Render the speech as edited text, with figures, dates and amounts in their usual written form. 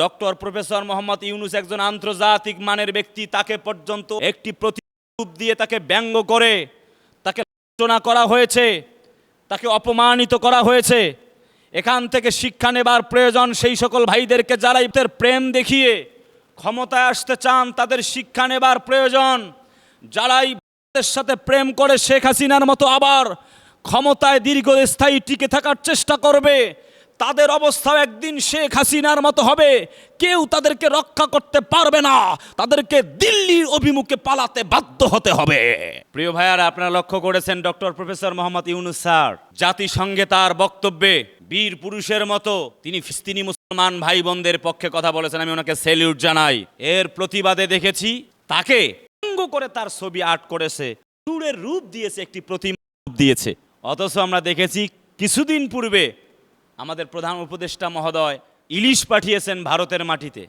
Doctor professor Mohammad Yunus একজন আন্তর্জাতিক মানের ব্যক্তি, তাকে পর্যন্ত একটি প্রতিরূপ দিয়ে তাকে ব্যঙ্গ করে, তাকে লাঞ্ছনা করা হয়েছে, তাকে অপমানিত করা হয়েছে। এখান থেকে শিক্ষা নেবার প্রয়োজন সেই সকল ভাইদেরকে যারা ইবতের প্রেম দেখিয়ে ক্ষমতায় আসতে চান, তাদের শিক্ষা নেবার প্রয়োজন। যারা ইবতের সাথে প্রেম করে শেখ হাসিনার মতো আবার ক্ষমতায় দীর্ঘস্থায়ী টিকে থাকার চেষ্টা করবে, তাদের অবস্থাও একদিন শেখ হাসিনার মতো হবে। কেউ তাদেরকে রক্ষা করতে পারবে না, তাদেরকে দিল্লির অভিমুখে পালাতে বাধ্য হতে হবে। প্রিয় ভাইয়ারা, আপনারা লক্ষ্য করেছেন doctor professor Mohammad Yunus sir জাতিসংঘে তার বক্তব্যে বীর পুরুষের মতো তিনি ফিলিস্তিনি মুসলমান ভাই বোনদের পক্ষে কথা বলেছেন। আমি ওনাকে স্যালিউট জানাই। এর প্রতিবাদে দেখেছি তাকে ব্যঙ্গ করে তার ছবি আর্ট করেছে, সুরের রূপ দিয়েছে, একটি প্রতিমা রূপ দিয়েছে। অথচ আমরা দেখেছি কিছুদিন পূর্বে আমাদের প্রধান উপদেষ্টা মহোদয় ইলিশ পাঠিয়েছেন ভারতের মাটিতে।